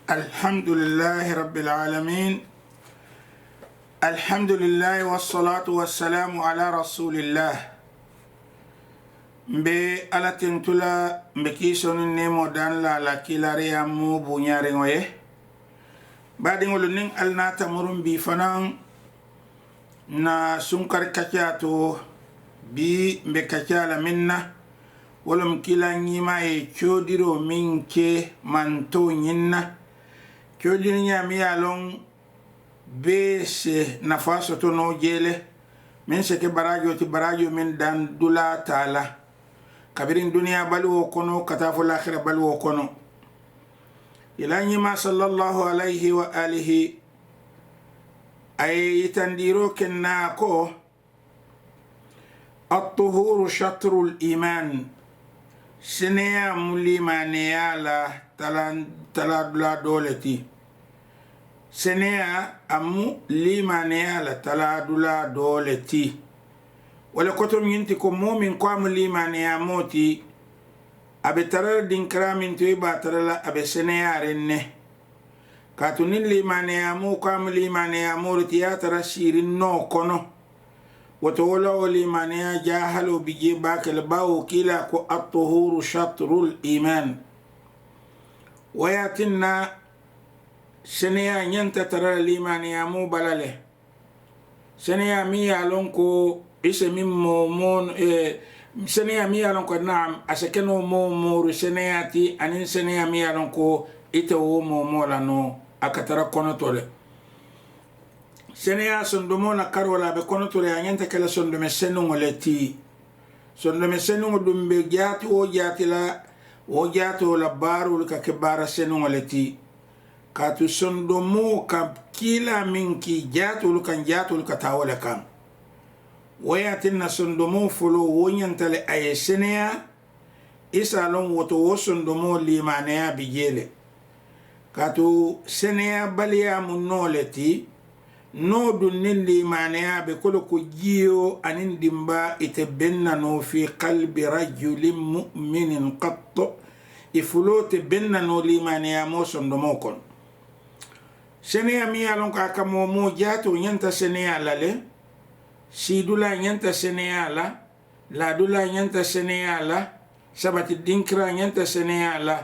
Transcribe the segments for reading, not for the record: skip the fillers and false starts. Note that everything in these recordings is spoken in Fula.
الحمد لله رب العالمين. الحمد لله والصلاة والسلام على رسول الله. be ala tentula be kisonu nemo dan la kilare amu bunyare ngoye badi ngolu ning alnata murum bi fanan na sunkar kaciato bi be kaciala minna wolum kila nyima e chodiro minke manto nyinna chodiro nyami alon be se nafaso to no jele min se ke barajo ti barajo min dan dula taala kabirin dunia balu kono katafu l'akhirah balu kono ila nyima sallallahu alayhi wa alihi ay tandiro kenna ko at-tuhuru shatrul iman sineya mulimaniya la taladula doleti sineya amu limaniya la taladula doleti wala koto minti ko momin ko am limaniya moti abe tarar din kramin to ba tarala abe sineya renne katunin limaniya mu ko am limaniya moti ya tarashirin no kono وتولى ولمن جاهل بجيباك الباو كلا كو الطهور شطر الإيمان وياتنا سنيا ينت ترى الإيمان يا مو بلاله سنيا ميا لونكو اسم مومون سنيا ميا لونكو نعم أسكنو مومور سنياتي أن سنيا ميا لونكو إتو مومولانو أكتر كونتولي seneya sondomo na karola be kono to ya nyanta kala sondome senu ngoleti sondome senu ngudumbe jati o jati la o jato la barul ka kebara senu ngoleti katu sondomo ka kila minki jato kan jato ka tawala kan wayatin sondomo folo wonyanta le ay seneya isalon woto wo sondomo limaniya bijele katu seneya baliya munoleti no dunnin limaniya be kolo ko jiyo anin dimba ite benna no fi qalbi rajulin mu'minin qatto ifulote benna no limaniya mo sondomo kon seneya mi alon ka kamo mo jato nyanta seneya lale sidula nyanta seneya la dula nyanta seneya la sabati dinkra nyanta seneya la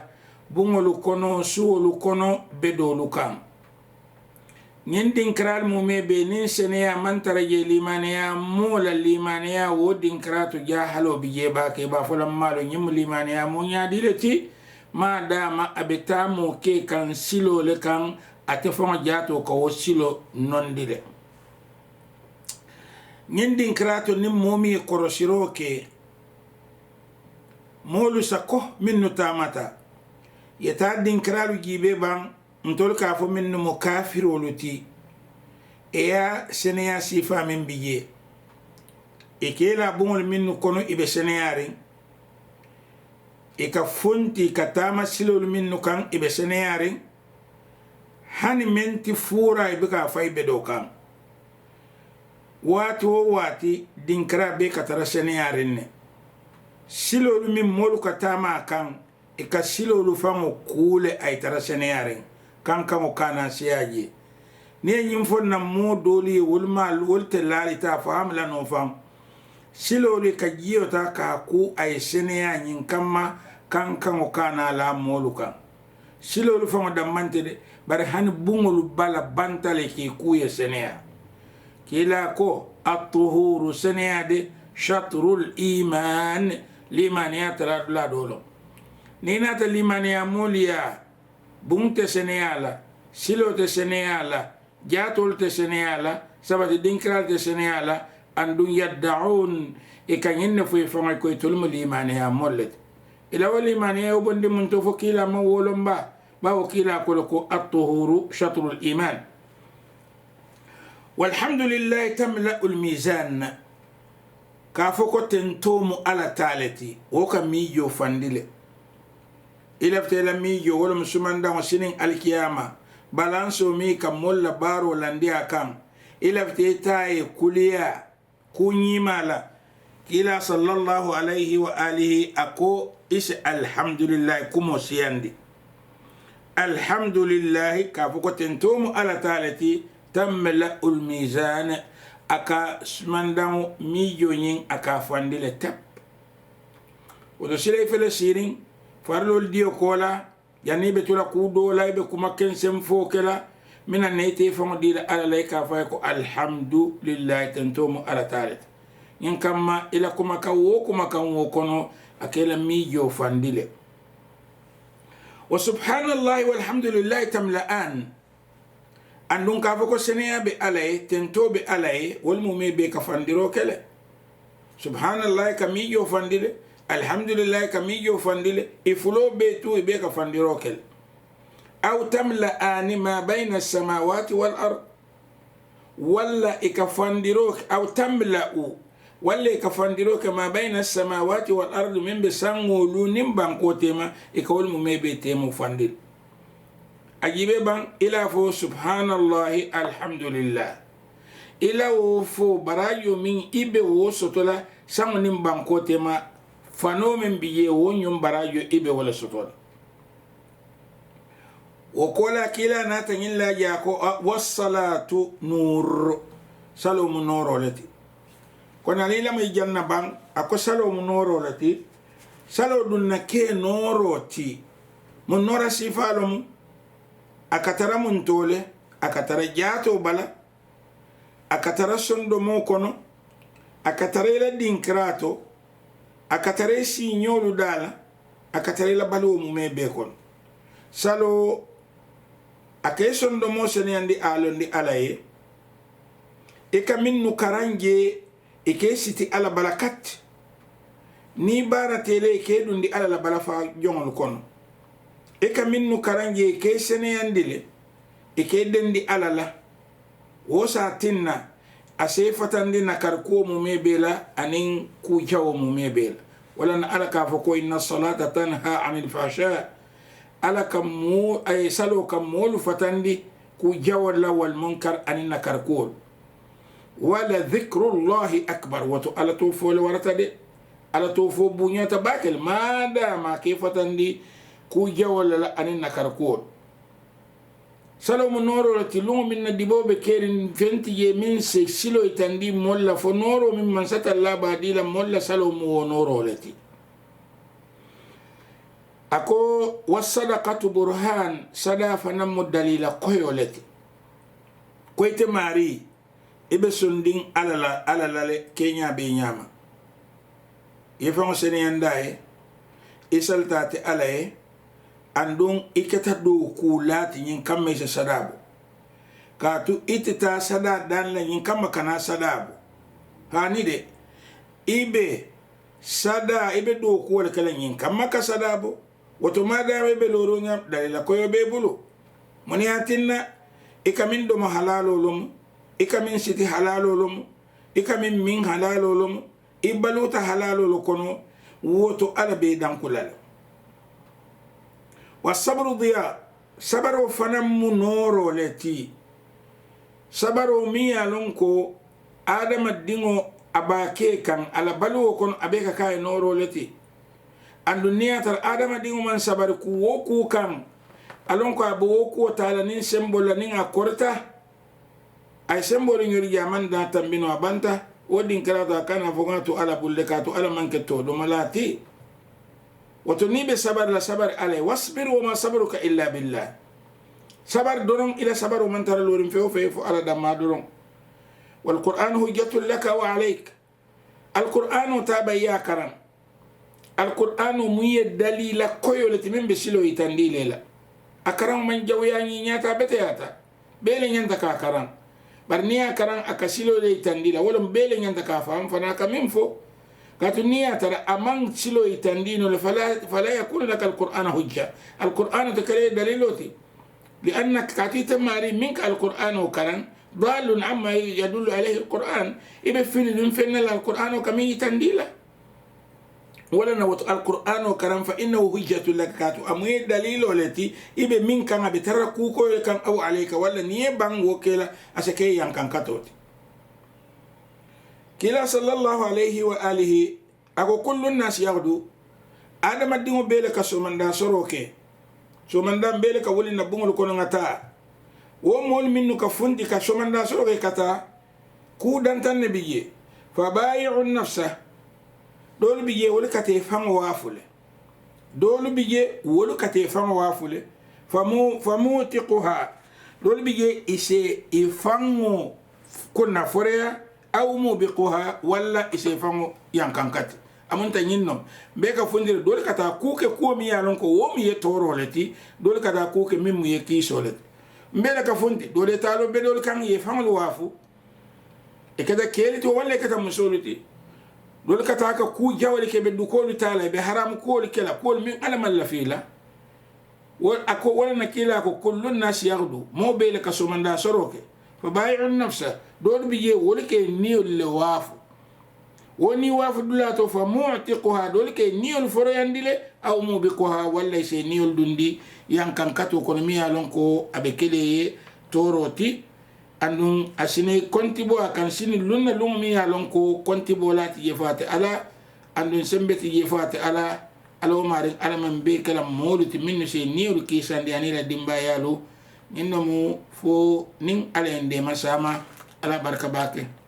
bungolu kono suolu kono bedolu kan nyen dinkral mu mebe nin seneya mantara je limaniya mola limaniya wo dinkrato jahalo bije ba ke ba folam malo nyim limaniya mu nya dileti ma dama abeta mo ke kan silo le kan ate fon jato ko wo silo non dile nyen dinkrato nim momi korosiro ke molu sako minnu tamata yeta dinkralu jibe ban ntol ka fo min mo kafirolu ti eya seneya sifa min biye e kela bungol min kono ibe seneyari e ka fonti katama silol min kan ibe seneyari hani menti fura ibe ka fay be do kan wati dinkra be katara seneyari ne silol min molu katama kan e ka silolu fango kule ay tara seneyari kankan o kana siyaje ne yin fonna mo doli wulma wolte lalita faham la no fam siloli ka jiyota ka ku ay seneya yin kamma kankan o kana la moluka siloli famo damante de bare han bungolu bala bantale ki ku ye seneya kila ko at-tuhuru seneya de shatrul iman liman yatra la dolo ni nata liman ya mulia bunte seneyala silote seneyala jatol te seneyala sabati dinkral te seneyala andun yad'un e kanyenne fu fonga ko tolmo limaniya mollet ila wali maniya bonde mun to fokila ma wolomba ba wakila ko at-tuhuru shatrul iman walhamdulillah tamla al-mizan ka foko tentomu ala talati o ka mijo fandile ilafte la mi yo wala musuman da wasinin alkiyama balanso mi kam molla baro landia kam ilafte taye kuliya kunyimala kila sallallahu alaihi wa alihi ako is alhamdulillah kumo siyandi الحمد لله كافوكو تنتوم على تالتي تملأ الميزان أكا سمندام ميجونين أكا فاندي تب ودو سيلي فلسيرين فارلو الديو كولا يعني بتولا كودو لا يبكو مكين سمفوكلا من النيتي فمدير على ليكا فايكو الحمد لله تنتوم على تالتي ين كما إلا كما كان وكونو أكيلا ميجو فاندي وسبحان الله والحمد لله تملأان أندون كافوكو سنيا بألي تنتو بألي والمومي بيكا فانديرو كلا سبحان الله كميجو فانديل الحمد لله كميجو فانديل إفلو بيتو بيكا فانديرو كلا أو تملأان ما بين السماوات والأرض ولا إكفانديروك أو تملأ ولا كفانديروك ما بين السماوات والأرض من بسانغو لونين بانكوتيما إكول مميبتيمو فانديل أجيب بان إلا فو سبحان الله الحمد لله إلا فو برايو من إبه وسطولا سانغو نين بانكوتيما فانو من بيه ونيوم برايو إبه ولا سطولا وقولا كلا ناتنين لا جاكو والصلاة نور سلوم نور التي كنا ليلا ما يجانا بان أكو سلوم نور التي سلو دون كي نوروتي من نور سيفالهم أكتر من تولي أكتر جاتو بلا أكتر سندو موكونو أكتر إلى دينكراتو أكتر سينيولو دالا أكتر إلى بلو ممي بيكون سلو ake sondo mo sene andi alondi alaye eka minnu karanje eke siti ala balakat ni bara tele eke dundi ala la balafa jongol kono eka minnu karanje eke sene andile eke dendi ala la wosa tinna ase fatandi na karko mu mebela anin ku jawo mu mebela wala na ala ka fa ko inna salata tanha anil fasha ala kam ay salo kam molu fatandi ku jawala wal munkar anina karkol wala dhikrullahi akbar wato ala to fo warata de ala to fo bunyata bakel mada ma ke fatandi ku jawala anina karkol salo mo noro lati lungo min dibobe kerin fenti ye min se silo itandi molla fo noro min man sata la badila molla salo mo noro lati ako wasadaqatu burhan sada fanam dalila koyoleti koyte mari ibe sonding alala kenya be nyama yefon sene yandae isaltate alaye andung iketa do kulati nyin kamme se sadabu katu itita sada dan la nyin kamma kana sadabu hani de ibe sada ibe do ko kala nyin kamma ka sadabu woto madame be loro nyam dalila koyo be bulu moni atinna ikamin do halalo lum ikamin siti halalo lum ikamin min halalo lum ibaluta halalo lokono woto ala be dankulala wasabru diya sabaru fanam noro leti sabaru miya lonko adama dingo abake kan ala balu kono abeka kay noro leti andu niyatar adama dingu man sabar ku woku kan alon ko abo woku taala nin symbol nin akorta ay symbol ngori jaman da tambino abanta wodin karata kana fogatu ala bulle katu ala manke to do malati wato ni be sabar la sabar ale wasbir wa ma sabruka illa billah sabar doron ila sabaru man tara lorin feo ala damma doron wal qur'an hujjatul laka wa alayk al qur'anu tabayya karam alqur'anu muye dalila koyoleti min be silo itandi lela akaram man jawyani nyata beteyata bele nyanta ka karam barniya karam akasilo le itandi la wala bele nyanta ka fam fana kamimfo katu niya tara amang silo itandi no fala yakun lak alqur'ana hujja alqur'anu takale daliloti لانك كاتيت ماري منك القران وكران ضال عما يدل عليه القران ابي فين القران كمي تنديلا ولا نوت القرآن وكرم فإنه حجة لك كاتو أمي دليل التي إبه من كان بتركوا كل كان أو عليك ولا نيبان وكلا أشكي ين كان كاتوت كلا صلى الله عليه وآله أقول كل الناس يغدو آدم الدين بيلك سومن دا سروكي somanda mbele ka woli na bungol kono ngata wo mol minnu ka fundi ka somanda soro ke kata ku dantan ne biye fa bai'u nafsa dolu biye woli kate fango wafule dolu biye woli kate fango wafule famu tiquha dolu biye ise ifango kunna forea aw mubiquha walla ise fango yankankati amunta nyinnom be ka fundir dole kata kuke ko mi yalon ko wo mi yetoro leti dole kata kuke mimu ye kisolet mbele ka fundi dole talo be dole kan ye fango wafu e kada kele to walla kata musoliti dole kata ka ku jawale ke be du ko lu tala be haram ko lu kala ko min ala malla fila wal ako wala nakila ko kullun nas yaghdu mo be le ka somanda soroke fa bai'u nafsa dole biye wole ke niol le wafu woni wafu dulato fa mu'tiquha dole ke niol foroyandile aw mubiquha walla se niol dundi yankan kato kono mi yalon ko abe kele toroti andun asine kontibo akan sini lunna lum mi yalon ko kontibo lati yefate ala andun sembeti yefate ala alo mari ala man be kala moluti minno se niol ki sandi anila dimba yalo inno mu fo nin ala ende masama ala barka bake